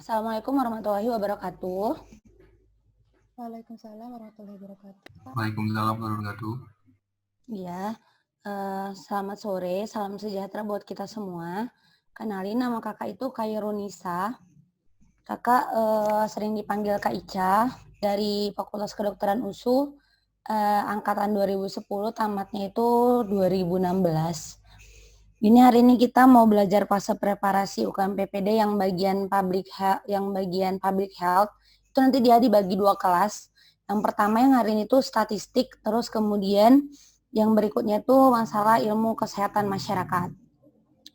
Assalamualaikum warahmatullahi wabarakatuh. Waalaikumsalam warahmatullahi wabarakatuh. Waalaikumsalam warahmatullahi wabarakatuh. Ya, selamat sore, salam sejahtera buat kita semua. Kenalin, nama kakak itu Khairunisa. Kakak sering dipanggil Kak Ica dari Fakultas Kedokteran USU, angkatan 2010, tamatnya itu 2016. Ini hari ini kita mau belajar fase preparasi UKM PPD yang bagian public health. Itu nanti dia dibagi 2 kelas. Yang pertama yang hari ini tuh statistik, terus kemudian yang berikutnya tuh masalah ilmu kesehatan masyarakat.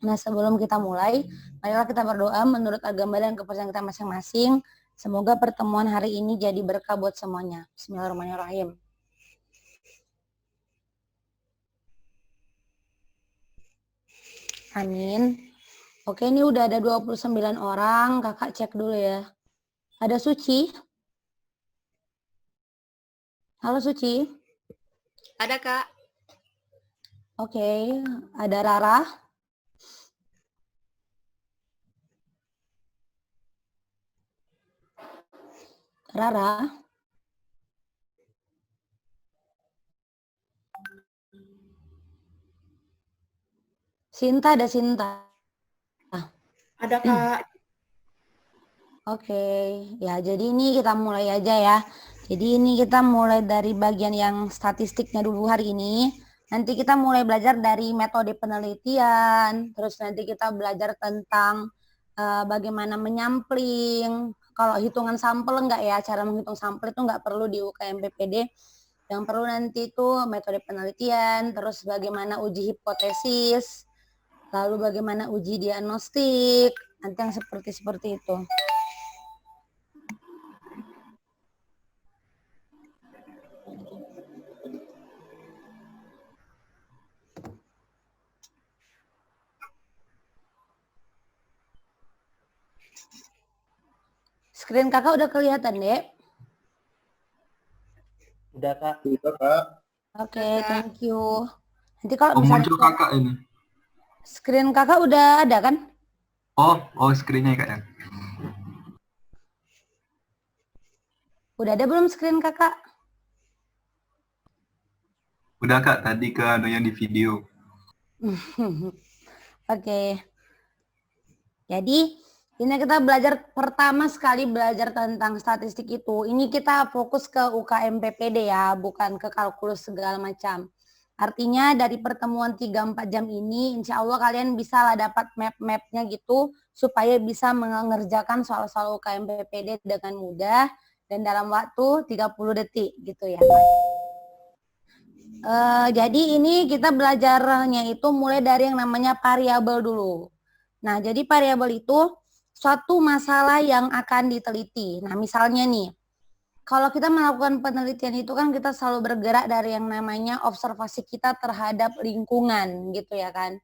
Nah, sebelum kita mulai, marilah kita berdoa menurut agama dan kepercayaan kita masing-masing. Semoga pertemuan hari ini jadi berkah buat semuanya. Bismillahirrahmanirrahim. Amin. Oke, ini udah ada 29 orang. Kakak cek dulu ya. Ada Suci? Halo Suci. Ada, Kak. Oke, ada Rara. Rara. Sinta, ada Sinta. Ada, Kak. Oke, ya jadi ini kita mulai aja ya. Jadi ini kita mulai dari bagian yang statistiknya dulu hari ini. Nanti kita mulai belajar dari metode penelitian, terus nanti kita belajar tentang bagaimana menyampling. Kalau hitungan sampel enggak ya, cara menghitung sampel itu enggak perlu di UKM PPD. Yang perlu nanti itu metode penelitian, terus bagaimana uji hipotesis, lalu bagaimana uji diagnostik, nanti yang seperti itu. Screen kakak udah kelihatan, Dek? Udah, Kak. Udah, Kak. Oke, thank you. Nanti kalau Oh, misalnya muncul kakak ini. screen kakak udah ada kan? Oh, screen-nya Kak ya. Udah ada belum screen kakak? Udah Kak, tadi ke anu yang di video. Oke. Jadi ini kita belajar pertama sekali belajar tentang statistik itu. Ini kita fokus ke UKM PPD ya, bukan ke kalkulus segala macam. Artinya dari pertemuan 3-4 jam ini insya Allah kalian bisa lah dapat map-mapnya gitu supaya bisa mengerjakan soal-soal UKM PPD dengan mudah dan dalam waktu 30 detik gitu ya. Jadi ini kita belajarnya itu mulai dari yang namanya variabel dulu. Nah, jadi variabel itu suatu masalah yang akan diteliti. Nah, misalnya nih, kalau kita melakukan penelitian itu kan kita selalu bergerak dari yang namanya observasi kita terhadap lingkungan gitu ya kan.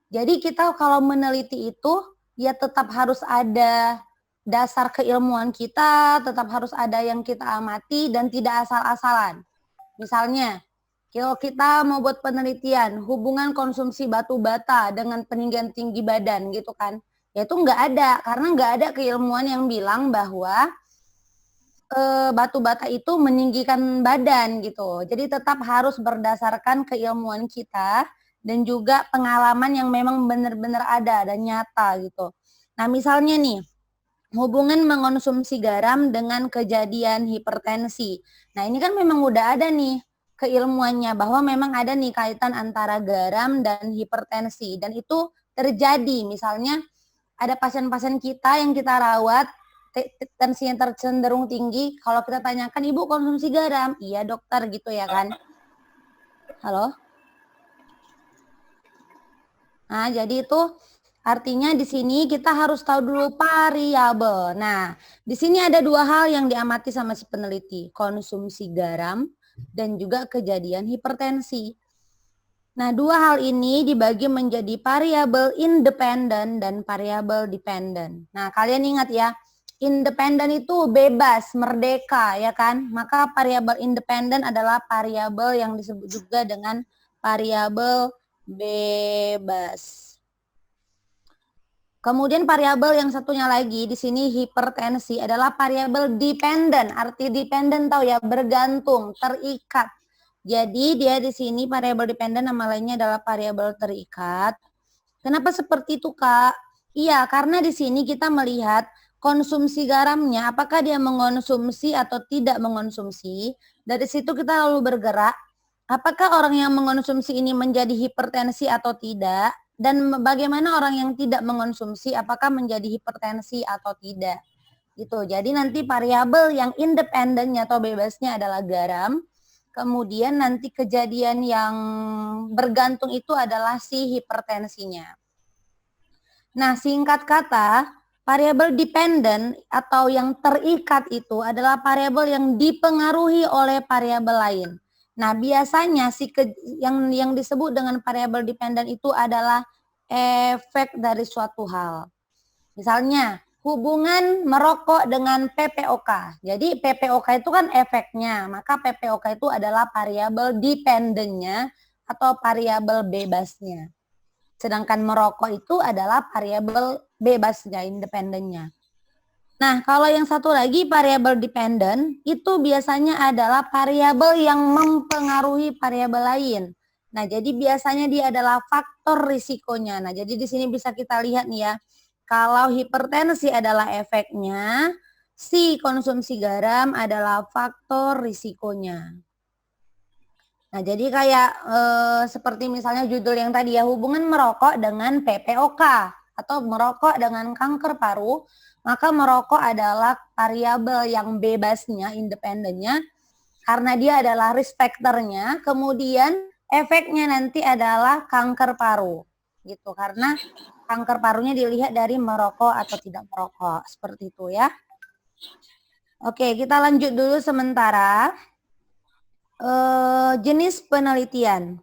Jadi kita kalau meneliti itu ya tetap harus ada dasar keilmuan kita, tetap harus ada yang kita amati dan tidak asal-asalan. Misalnya, kalau kita mau buat penelitian hubungan konsumsi batu bata dengan peninggian tinggi badan gitu kan, ya itu nggak ada karena nggak ada keilmuan yang bilang bahwa batu bata itu meninggikan badan gitu. Jadi tetap harus berdasarkan keilmuan kita dan juga pengalaman yang memang benar-benar ada dan nyata gitu. Nah misalnya nih, hubungan mengonsumsi garam dengan kejadian hipertensi. Nah ini kan memang udah ada nih keilmuannya bahwa memang ada nih kaitan antara garam dan hipertensi. Dan itu terjadi misalnya ada pasien-pasien kita yang kita rawat tensinya tercenderung tinggi, kalau kita tanyakan ibu konsumsi garam, iya dokter gitu ya kan. Halo. Nah jadi itu artinya di sini kita harus tahu dulu variabel. Nah di sini ada 2 hal yang diamati sama si peneliti, konsumsi garam dan juga kejadian hipertensi. Nah 2 hal ini dibagi menjadi variabel independen dan variabel dependen. Nah kalian ingat ya, independen itu bebas, merdeka ya kan. Maka variabel independen adalah variabel yang disebut juga dengan variabel bebas. Kemudian variabel yang satunya lagi di sini hipertensi adalah variabel dependent. Arti dependent tahu ya, bergantung, terikat. Jadi dia di sini variabel dependent nama lainnya adalah variabel terikat. Kenapa seperti itu, Kak? Iya, karena di sini kita melihat konsumsi garamnya, apakah dia mengonsumsi atau tidak mengonsumsi. Dari situ kita lalu bergerak, apakah orang yang mengonsumsi ini menjadi hipertensi atau tidak, dan bagaimana orang yang tidak mengonsumsi, apakah menjadi hipertensi atau tidak. Gitu. Jadi nanti variabel yang independennya atau bebasnya adalah garam, kemudian nanti kejadian yang bergantung itu adalah si hipertensinya. Nah, singkat kata, variabel dependent atau yang terikat itu adalah variabel yang dipengaruhi oleh variabel lain. Nah, biasanya yang disebut dengan variabel dependent itu adalah efek dari suatu hal. Misalnya, hubungan merokok dengan PPOK. Jadi PPOK itu kan efeknya, maka PPOK itu adalah variabel dependentnya atau variabel bebasnya. Sedangkan merokok itu adalah variabel bebasnya, independennya. Nah, kalau yang satu lagi variabel dependent, itu biasanya adalah variabel yang mempengaruhi variabel lain. Nah, jadi biasanya dia adalah faktor risikonya. Nah, jadi di sini bisa kita lihat nih ya, kalau hipertensi adalah efeknya, si konsumsi garam adalah faktor risikonya. Nah, jadi kayak seperti misalnya judul yang tadi ya, hubungan merokok dengan PPOK atau merokok dengan kanker paru, maka merokok adalah variabel yang bebasnya, independennya, karena dia adalah risk factor-nya, kemudian efeknya nanti adalah kanker paru. Gitu, karena kanker parunya dilihat dari merokok atau tidak merokok, seperti itu ya. Oke, kita lanjut dulu sementara. Jenis penelitian.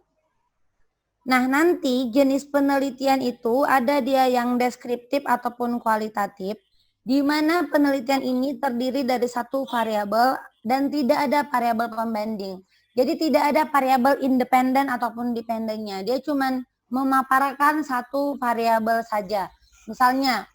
Nah, nanti jenis penelitian itu ada dia yang deskriptif ataupun kualitatif, di mana penelitian ini terdiri dari satu variabel dan tidak ada variabel pembanding. Jadi tidak ada variabel independen ataupun dependennya. Dia cuma memaparkan satu variabel saja. Misalnya,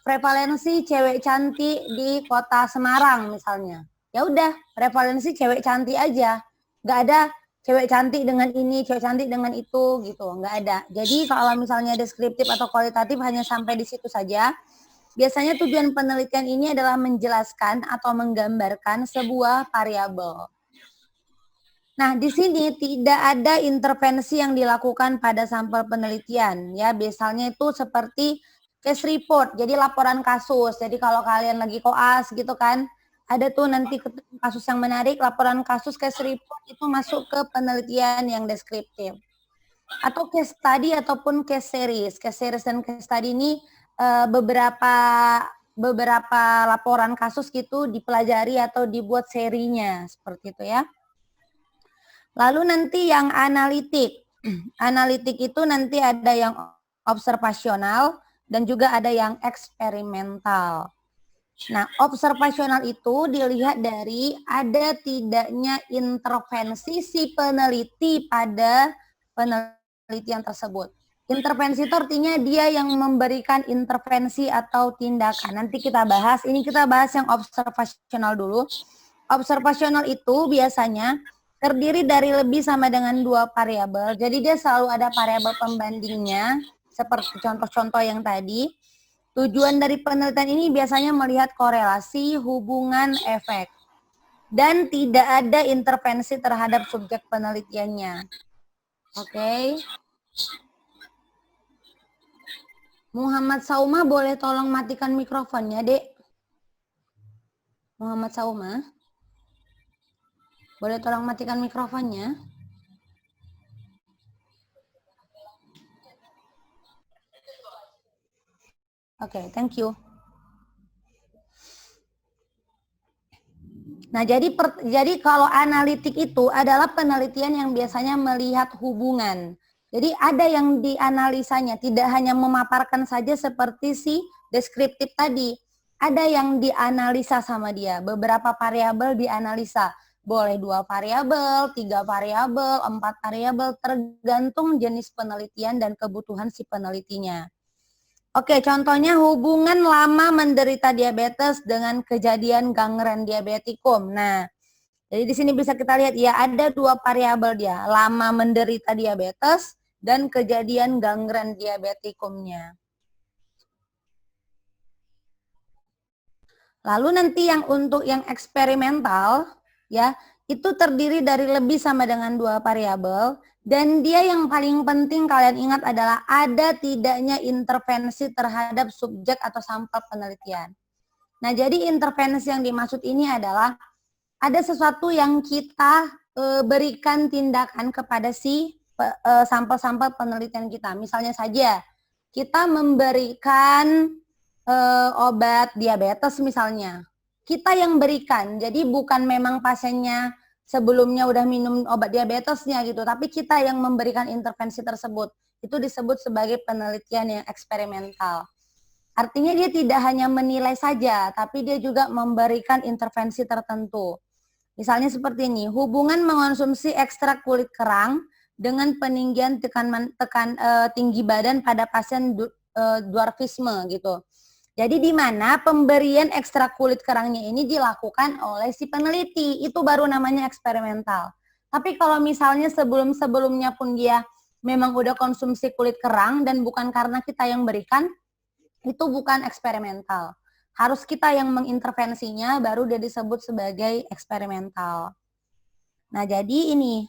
prevalensi cewek cantik di kota Semarang misalnya. Ya udah, prevalensi cewek cantik aja. Nggak ada cewek cantik dengan ini, cewek cantik dengan itu gitu, nggak ada. Jadi kalau misalnya deskriptif atau kualitatif hanya sampai di situ saja. Biasanya tujuan penelitian ini adalah menjelaskan atau menggambarkan sebuah variabel. Nah, di sini tidak ada intervensi yang dilakukan pada sampel penelitian. Ya, biasanya itu seperti case report, jadi laporan kasus. Jadi kalau kalian lagi koas gitu kan, ada tuh nanti kasus yang menarik, laporan kasus case report itu masuk ke penelitian yang deskriptif. Atau case study ataupun case series. Case series dan case study ini beberapa laporan kasus gitu dipelajari atau dibuat serinya, seperti itu ya. Lalu nanti yang analitik. Analitik itu nanti ada yang observasional dan juga ada yang eksperimental. Nah, observasional itu dilihat dari ada tidaknya intervensi si peneliti pada penelitian tersebut. Intervensi itu artinya dia yang memberikan intervensi atau tindakan. Nanti kita bahas, ini kita bahas yang observasional dulu. Observasional itu biasanya terdiri dari lebih sama dengan dua variabel. Jadi dia selalu ada variabel pembandingnya, seperti contoh-contoh yang tadi. Tujuan dari penelitian ini biasanya melihat korelasi, hubungan, efek. Dan tidak ada intervensi terhadap subjek penelitiannya. Oke. Muhammad Sauma boleh tolong matikan mikrofonnya, Dek? Muhammad Sauma. Boleh tolong matikan mikrofonnya? Oke, thank you. Nah, jadi kalau analitik itu adalah penelitian yang biasanya melihat hubungan. Jadi ada yang dianalisanya, tidak hanya memaparkan saja seperti si deskriptif tadi. Ada yang dianalisa sama dia, beberapa variabel dianalisa. Boleh 2 variabel, 3 variabel, 4 variabel, tergantung jenis penelitian dan kebutuhan si penelitinya. Oke, contohnya hubungan lama menderita diabetes dengan kejadian gangren diabetikum. Nah, jadi di sini bisa kita lihat ya ada dua variabel dia, lama menderita diabetes dan kejadian gangren diabetikumnya. Lalu nanti yang untuk yang eksperimental ya, itu terdiri dari lebih sama dengan dua variabel dan dia yang paling penting kalian ingat adalah ada tidaknya intervensi terhadap subjek atau sampel penelitian. Nah, jadi intervensi yang dimaksud ini adalah ada sesuatu yang kita berikan tindakan kepada si sampel-sampel penelitian kita. Misalnya saja kita memberikan obat diabetes misalnya. Kita yang berikan, jadi bukan memang pasiennya sebelumnya udah minum obat diabetesnya gitu, tapi kita yang memberikan intervensi tersebut. Itu disebut sebagai penelitian yang eksperimental. Artinya dia tidak hanya menilai saja, tapi dia juga memberikan intervensi tertentu. Misalnya seperti ini, hubungan mengonsumsi ekstrak kulit kerang dengan peninggian tinggi badan pada pasien dwarfisme gitu. Jadi di mana pemberian ekstrak kulit kerangnya ini dilakukan oleh si peneliti, itu baru namanya eksperimental. Tapi kalau misalnya sebelum-sebelumnya pun dia memang udah konsumsi kulit kerang dan bukan karena kita yang berikan, itu bukan eksperimental. Harus kita yang mengintervensinya, baru dia disebut sebagai eksperimental. Nah, jadi ini,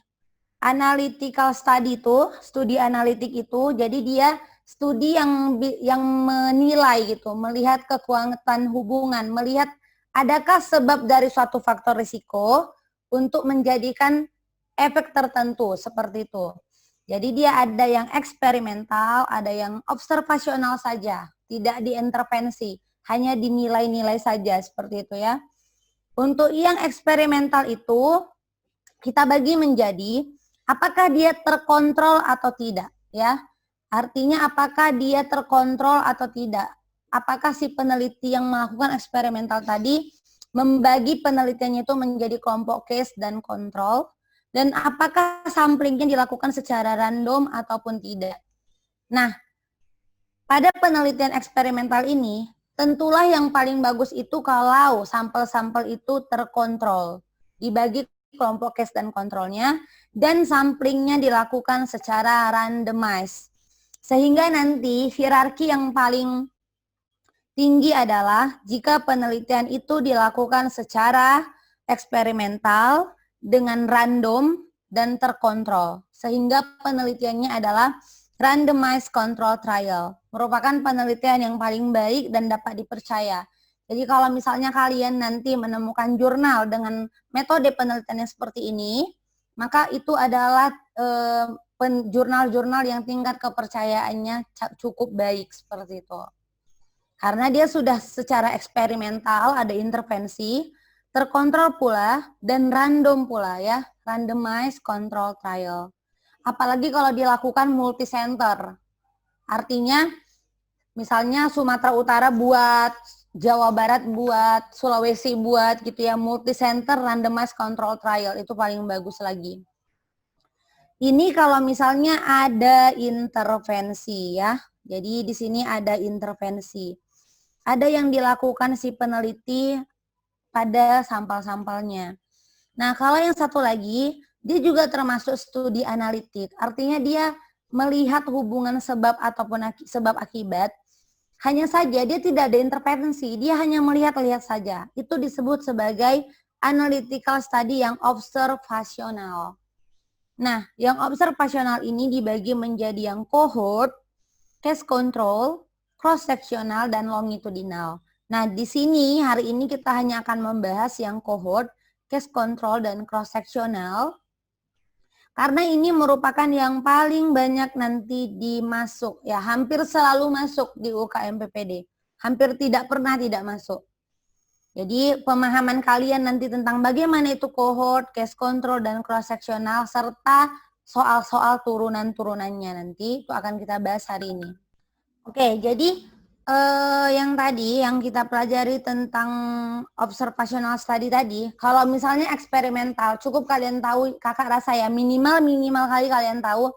analytical study itu, studi analitik itu, jadi dia studi yang menilai gitu, melihat kekuatan hubungan, melihat adakah sebab dari suatu faktor risiko untuk menjadikan efek tertentu, seperti itu. Jadi dia ada yang eksperimental, ada yang observasional saja, tidak diintervensi, hanya dinilai-nilai saja, seperti itu ya. Untuk yang eksperimental itu, kita bagi menjadi apakah dia terkontrol atau tidak, ya. Artinya apakah dia terkontrol atau tidak. Apakah si peneliti yang melakukan eksperimental tadi membagi penelitiannya itu menjadi kelompok case dan kontrol, dan apakah samplingnya dilakukan secara random ataupun tidak. Nah, pada penelitian eksperimental ini, tentulah yang paling bagus itu kalau sampel-sampel itu terkontrol, dibagi kelompok case dan kontrolnya, dan samplingnya dilakukan secara randomized. Sehingga nanti hierarki yang paling tinggi adalah jika penelitian itu dilakukan secara eksperimental dengan random dan terkontrol. Sehingga penelitiannya adalah randomized control trial. Merupakan penelitian yang paling baik dan dapat dipercaya. Jadi kalau misalnya kalian nanti menemukan jurnal dengan metode penelitian yang seperti ini, maka itu adalah jurnal-jurnal yang tingkat kepercayaannya cukup baik seperti itu. Karena dia sudah secara eksperimental ada intervensi, terkontrol pula dan random pula ya, randomized control trial. Apalagi kalau dilakukan multi-center. Artinya misalnya Sumatera Utara buat, Jawa Barat buat, Sulawesi buat gitu ya, multi-center randomized control trial itu paling bagus lagi. Ini kalau misalnya ada intervensi ya. Jadi di sini ada intervensi. Ada yang dilakukan si peneliti pada sampel-sampelnya. Nah, kalau yang satu lagi, dia juga termasuk studi analitik. Artinya dia melihat hubungan sebab ataupun sebab akibat. Hanya saja dia tidak ada intervensi, dia hanya melihat-lihat saja. Itu disebut sebagai analytical study yang observasional. Nah, yang observasional ini dibagi menjadi yang cohort, case control, cross-sectional, dan longitudinal. Nah, di sini hari ini kita hanya akan membahas yang cohort, case control, dan cross-sectional. Karena ini merupakan yang paling banyak nanti dimasuk. Ya, hampir selalu masuk di UKM PPD. Hampir tidak pernah tidak masuk. Jadi pemahaman kalian nanti tentang bagaimana itu cohort, case control, dan cross-sectional, serta soal-soal turunan-turunannya nanti itu akan kita bahas hari ini. Oke, jadi yang tadi yang kita pelajari tentang observational study tadi, kalau misalnya eksperimental, cukup kalian tahu, kakak rasa ya minimal kali kalian tahu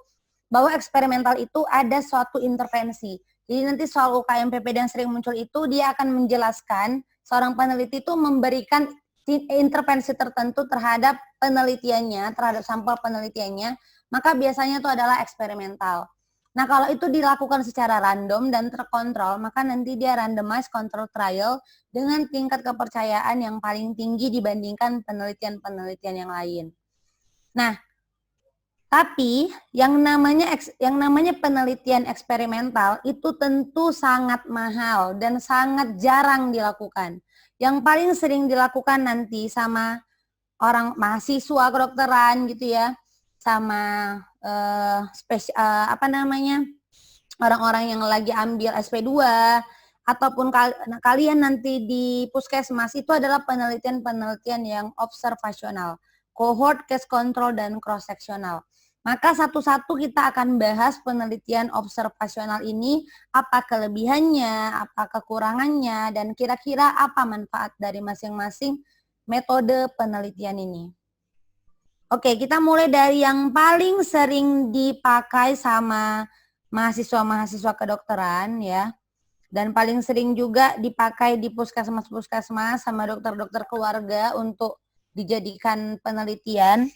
bahwa eksperimental itu ada suatu intervensi. Jadi nanti soal UKMPP yang sering muncul itu dia akan menjelaskan seorang peneliti itu memberikan intervensi tertentu terhadap penelitiannya, terhadap sampel penelitiannya, maka biasanya itu adalah eksperimental. Nah, kalau itu dilakukan secara random dan terkontrol, maka nanti dia randomized control trial dengan tingkat kepercayaan yang paling tinggi dibandingkan penelitian-penelitian yang lain. Nah, tapi yang namanya penelitian eksperimental itu tentu sangat mahal dan sangat jarang dilakukan. Yang paling sering dilakukan nanti sama orang mahasiswa kedokteran gitu ya, sama orang-orang yang lagi ambil SP2 ataupun kalian nanti di puskesmas itu adalah penelitian-penelitian yang observasional, cohort, case control, dan cross sectional. Maka satu-satu kita akan bahas penelitian observasional ini, apa kelebihannya, apa kekurangannya, dan kira-kira apa manfaat dari masing-masing metode penelitian ini. Oke, kita mulai dari yang paling sering dipakai sama mahasiswa-mahasiswa kedokteran ya. Dan paling sering juga dipakai di puskesmas-puskesmas sama dokter-dokter keluarga untuk dijadikan penelitian.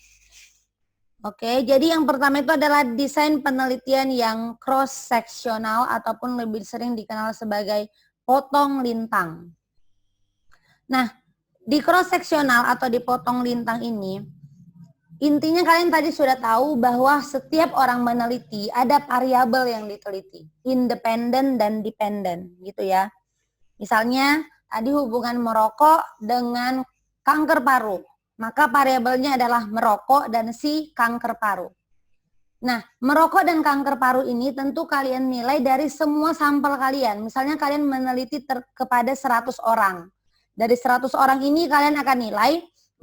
Oke, jadi yang pertama itu adalah desain penelitian yang cross-sectional ataupun lebih sering dikenal sebagai potong lintang. Nah, di cross-sectional atau di potong lintang ini, intinya kalian tadi sudah tahu bahwa setiap orang meneliti ada variabel yang diteliti, independen dan dependen gitu ya. Misalnya tadi hubungan merokok dengan kanker paru, maka variabelnya adalah merokok dan si kanker paru. Nah, merokok dan kanker paru ini tentu kalian nilai dari semua sampel kalian. Misalnya kalian meneliti kepada 100 orang. Dari 100 orang ini kalian akan nilai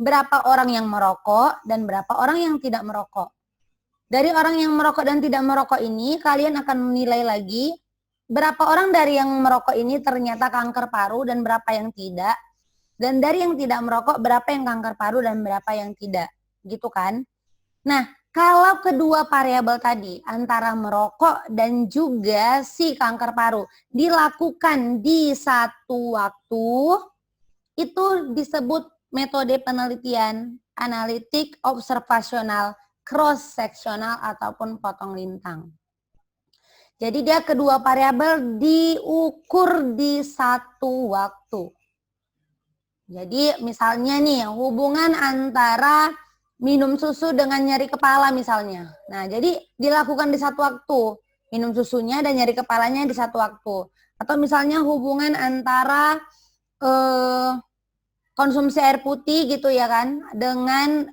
berapa orang yang merokok dan berapa orang yang tidak merokok. Dari orang yang merokok dan tidak merokok ini, kalian akan menilai lagi berapa orang dari yang merokok ini ternyata kanker paru dan berapa yang tidak. Dan dari yang tidak merokok, berapa yang kanker paru dan berapa yang tidak. Gitu kan? Nah, kalau kedua variabel tadi, antara merokok dan juga si kanker paru, dilakukan di satu waktu, itu disebut metode penelitian analitik, observasional, cross-sectional, ataupun potong lintang. Jadi dia kedua variabel diukur di satu waktu. Jadi misalnya nih hubungan antara minum susu dengan nyeri kepala misalnya. Nah jadi dilakukan di satu waktu. Minum susunya dan nyeri kepalanya di satu waktu. Atau misalnya hubungan antara konsumsi air putih gitu ya kan dengan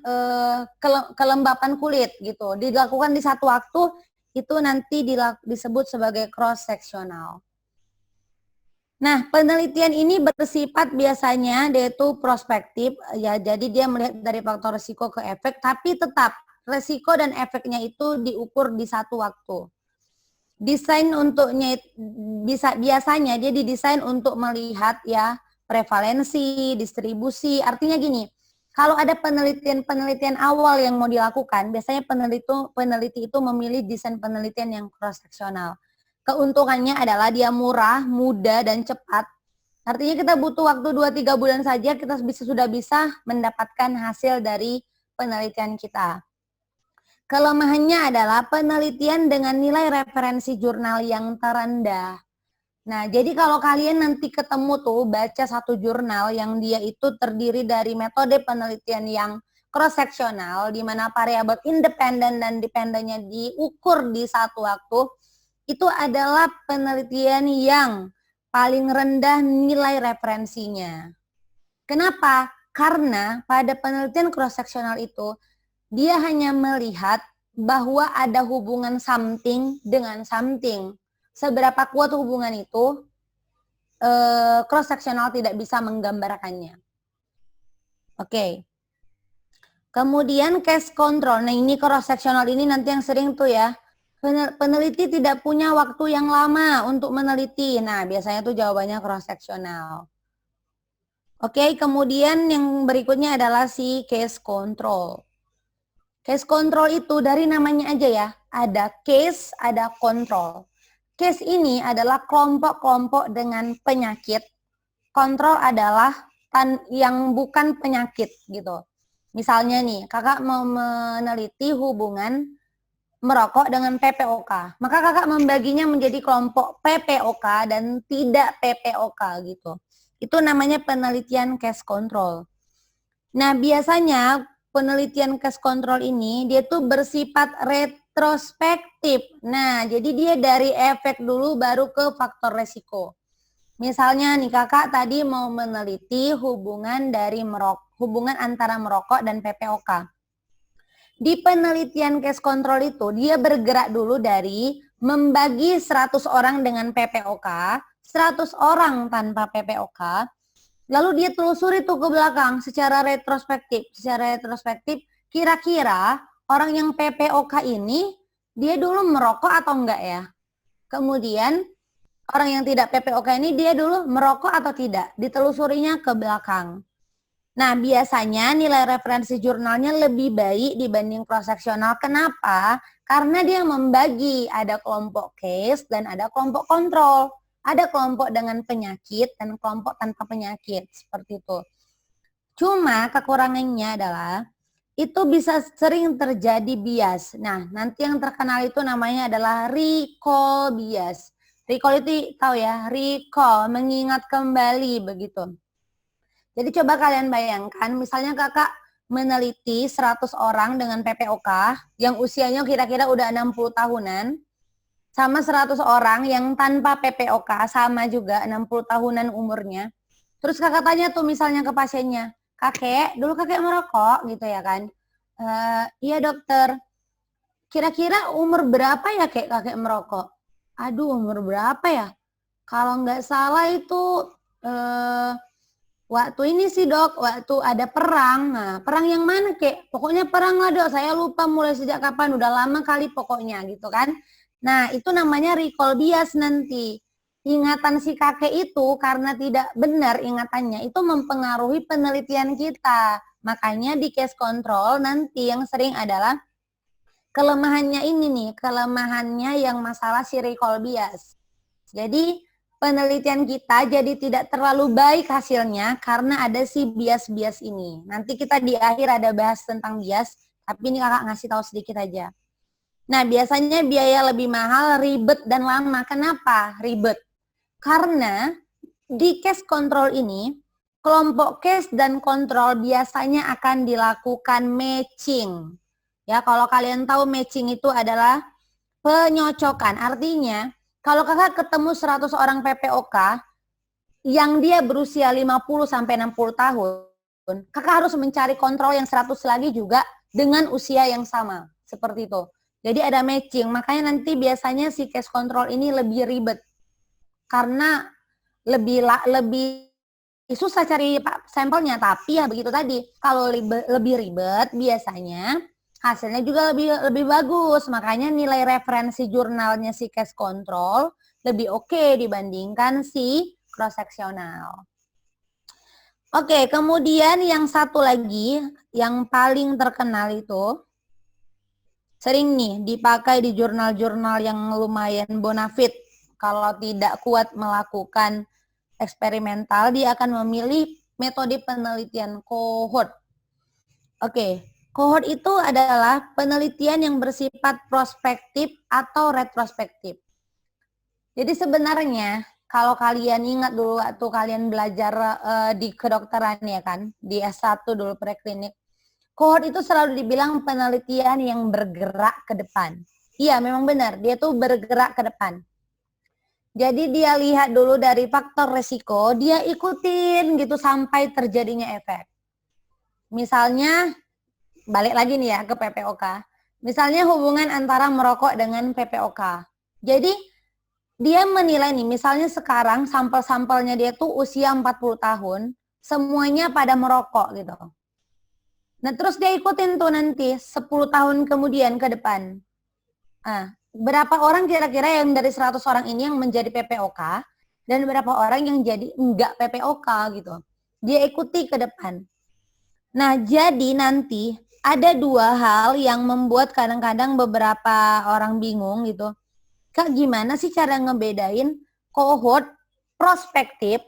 kelembapan kulit gitu dilakukan di satu waktu, itu nanti disebut sebagai cross sectional. Nah, penelitian ini bersifat biasanya dia itu prospektif ya, jadi dia melihat dari faktor risiko ke efek, tapi tetap risiko dan efeknya itu diukur di satu waktu. Desain untuknya biasanya dia didesain untuk melihat ya prevalensi, distribusi. Artinya gini, kalau ada penelitian awal yang mau dilakukan, biasanya peneliti itu memilih desain penelitian yang cross-sectional. Keuntungannya adalah dia murah, mudah, dan cepat. Artinya kita butuh waktu 2-3 bulan saja, kita sudah bisa mendapatkan hasil dari penelitian kita. Kelemahannya adalah penelitian dengan nilai referensi jurnal yang terendah. Nah, jadi kalau kalian nanti ketemu tuh baca satu jurnal yang dia itu terdiri dari metode penelitian yang cross-sectional, di mana variabel independen dan dependennya diukur di satu waktu, itu adalah penelitian yang paling rendah nilai referensinya. Kenapa? Karena pada penelitian cross-sectional itu, dia hanya melihat bahwa ada hubungan something dengan something. Seberapa kuat hubungan itu, cross-sectional tidak bisa menggambarkannya. Oke. Kemudian case control. Nah ini cross-sectional ini nanti yang sering tuh ya. Peneliti tidak punya waktu yang lama untuk meneliti. Nah, biasanya tuh jawabannya cross-sectional. Oke, kemudian yang berikutnya adalah si case control. Case control itu dari namanya aja ya. ada case, ada kontrol. Case ini adalah kelompok-kelompok dengan penyakit. Kontrol adalah yang bukan penyakit gitu. Misalnya nih, kakak mau meneliti hubungan merokok dengan PPOK. Maka kakak membaginya menjadi kelompok PPOK dan tidak PPOK gitu. Itu namanya penelitian case control. Nah, biasanya penelitian case control ini dia tuh bersifat retrospektif. Nah, jadi dia dari efek dulu baru ke faktor resiko. Misalnya nih kakak tadi mau meneliti hubungan antara merokok dan PPOK. Di penelitian case control itu dia bergerak dulu dari membagi 100 orang dengan PPOK, 100 orang tanpa PPOK, lalu dia telusuri tuh ke belakang secara retrospektif. Secara retrospektif kira-kira orang yang PPOK ini dia dulu merokok atau enggak ya? Kemudian orang yang tidak PPOK ini dia dulu merokok atau tidak? Ditelusurinya ke belakang. Nah, biasanya nilai referensi jurnalnya lebih baik dibanding cross-seksional. Kenapa? Karena dia membagi, ada kelompok case dan ada kelompok kontrol. Ada kelompok dengan penyakit dan kelompok tanpa penyakit, seperti itu. Cuma kekurangannya adalah itu bisa sering terjadi bias. Nah, nanti yang terkenal itu namanya adalah recall bias. Recall itu tahu ya, recall, mengingat kembali begitu. Jadi coba kalian bayangkan, misalnya kakak meneliti 100 orang dengan PPOK yang usianya kira-kira udah 60 tahunan, sama 100 orang yang tanpa PPOK sama juga 60 tahunan umurnya. Terus kakak tanya tuh misalnya ke pasiennya, kakek, dulu kakek merokok gitu ya kan? Iya dokter, kira-kira umur berapa ya kakek merokok? Aduh, umur berapa ya? Kalau nggak salah itu waktu ini sih dok, waktu ada perang. Nah, perang yang mana kek? Pokoknya perang lah dok, saya lupa mulai sejak kapan, udah lama kali pokoknya gitu kan. Nah, itu namanya recall bias nanti. Ingatan si kakek itu karena tidak benar ingatannya, itu mempengaruhi penelitian kita. Makanya di case control nanti yang sering adalah kelemahannya ini nih, kelemahannya yang masalah si recall bias. Jadi penelitian kita jadi tidak terlalu baik hasilnya karena ada si bias-bias ini. Nanti kita di akhir ada bahas tentang bias, tapi ini kakak ngasih tahu sedikit aja. Nah, biasanya biaya lebih mahal, ribet, dan lama. Kenapa ribet? Karena di case control ini, kelompok case dan kontrol biasanya akan dilakukan matching. Ya, kalau kalian tahu matching itu adalah penyocokan. Artinya, kalau kakak ketemu 100 orang PPOK yang dia berusia 50 sampai 60 tahun, kakak harus mencari kontrol yang 100 lagi juga dengan usia yang sama. Seperti itu. Jadi ada matching. Makanya nanti biasanya si case control ini lebih ribet. Karena lebih susah cari sampelnya. Tapi ya begitu tadi. Kalau lebih ribet biasanya hasilnya juga lebih bagus. Makanya nilai referensi jurnalnya si case control lebih oke dibandingkan si cross-seksional. Oke, kemudian yang satu lagi yang paling terkenal itu sering nih dipakai di jurnal-jurnal yang lumayan bonafit. Kalau tidak kuat melakukan eksperimental, dia akan memilih metode penelitian cohort. Oke. Cohort itu adalah penelitian yang bersifat prospektif atau retrospektif. Jadi sebenarnya kalau kalian ingat dulu waktu kalian belajar di kedokteran ya kan, di S1 dulu preklinik, cohort itu selalu dibilang penelitian yang bergerak ke depan. Iya, memang benar, dia tuh bergerak ke depan. Jadi dia lihat dulu dari faktor resiko, dia ikutin gitu sampai terjadinya efek. Misalnya balik lagi nih ya ke PPOK. Misalnya hubungan antara merokok dengan PPOK. Jadi dia menilai nih, misalnya sekarang sampel-sampelnya dia tuh usia 40 tahun, semuanya pada merokok gitu. Nah terus dia ikutin tuh nanti 10 tahun kemudian ke depan. Nah, berapa orang kira-kira yang dari 100 orang ini yang menjadi PPOK dan berapa orang yang jadi enggak PPOK gitu. Dia ikuti ke depan. Nah jadi nanti ada dua hal yang membuat kadang-kadang beberapa orang bingung gitu. Kak, gimana sih cara ngebedain kohort prospektif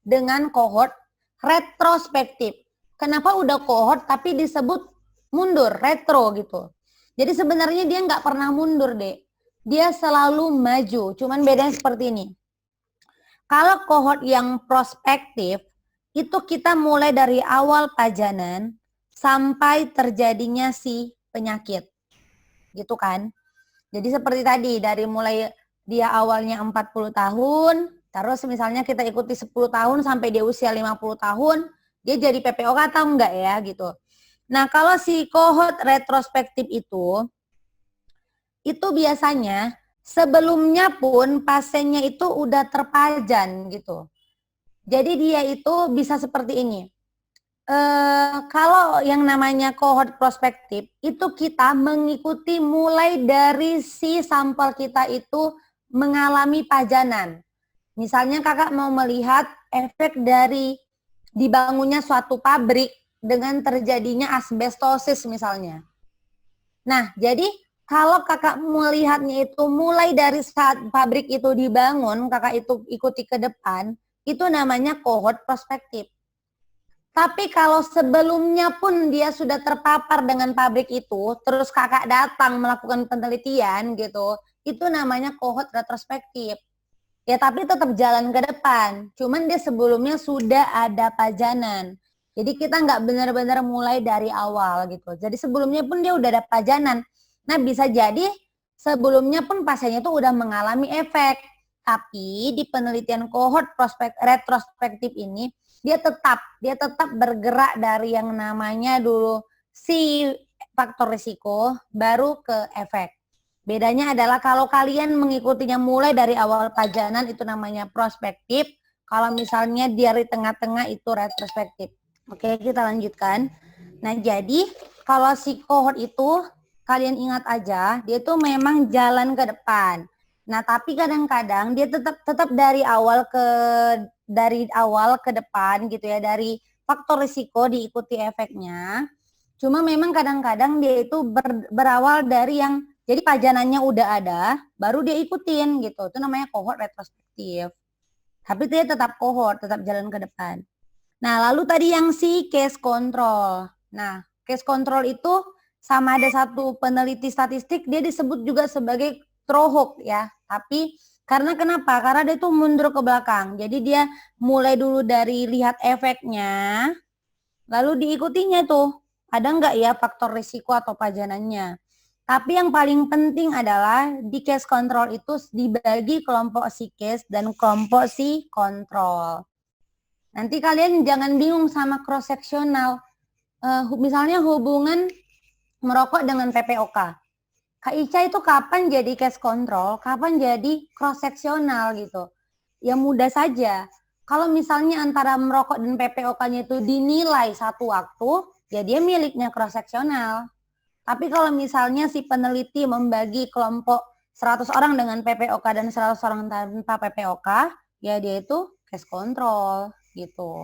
dengan kohort retrospektif? Kenapa udah kohort tapi disebut mundur, retro gitu? Jadi sebenarnya dia nggak pernah mundur, Dek. Dia selalu maju, cuman bedanya seperti ini. Kalau kohort yang prospektif, itu kita mulai dari awal pajanan sampai terjadinya si penyakit. Gitu kan? Jadi seperti tadi, dari mulai dia awalnya 40 tahun, terus misalnya kita ikuti 10 tahun sampai dia usia 50 tahun, dia jadi PPOK atau enggak ya gitu. Nah, kalau si kohort retrospektif itu biasanya sebelumnya pun pasiennya itu udah terpajan gitu. Jadi dia itu bisa seperti ini. Kalau yang namanya kohort prospektif itu kita mengikuti mulai dari si sampel kita itu mengalami pajanan. Misalnya kakak mau melihat efek dari dibangunnya suatu pabrik dengan terjadinya asbestosis misalnya. Nah, jadi kalau kakak melihatnya itu mulai dari saat pabrik itu dibangun, kakak itu ikuti ke depan, itu namanya kohort prospektif. Tapi kalau sebelumnya pun dia sudah terpapar dengan pabrik itu, terus kakak datang melakukan penelitian gitu, itu namanya kohort retrospektif. Ya tapi tetap jalan ke depan, cuman dia sebelumnya sudah ada pajanan. Jadi kita nggak benar-benar mulai dari awal gitu. Jadi sebelumnya pun dia udah ada pajanan. Nah bisa jadi sebelumnya pun pasiennya itu udah mengalami efek. Tapi di penelitian kohort retrospektif ini, dia tetap bergerak dari yang namanya dulu si faktor risiko baru ke efek. Bedanya adalah kalau kalian mengikutinya mulai dari awal pajanan itu namanya prospektif, kalau misalnya dari tengah-tengah itu retrospektif. Oke, kita lanjutkan. Nah, jadi kalau si kohort itu kalian ingat aja, dia itu memang jalan ke depan. Nah, tapi kadang-kadang dia tetap dari awal ke depan gitu ya, dari faktor risiko diikuti efeknya. Cuma memang kadang-kadang dia itu berawal dari yang jadi pajanannya udah ada, baru dia ikutin gitu. Itu namanya kohort retrospektif. Tapi dia tetap kohort, tetap jalan ke depan. Nah, lalu tadi yang si case control. Nah, case control itu sama ada satu peneliti statistik, dia disebut juga sebagai Trohok ya, tapi karena kenapa? Karena dia itu mundur ke belakang. Jadi dia mulai dulu dari lihat efeknya, lalu diikutinya tuh ada nggak ya faktor risiko atau pajanannya. Tapi yang paling penting adalah di case control itu dibagi kelompok si case dan kelompok si control. Nanti kalian jangan bingung sama cross sectional. Misalnya hubungan merokok dengan PPOK. Kak Ica itu kapan jadi case control, kapan jadi cross seksional gitu. Ya mudah saja. Kalau misalnya antara merokok dan PPOK-nya itu dinilai satu waktu, ya dia miliknya cross seksional. Tapi kalau misalnya si peneliti membagi kelompok 100 orang dengan PPOK dan 100 orang tanpa PPOK, ya dia itu case control gitu.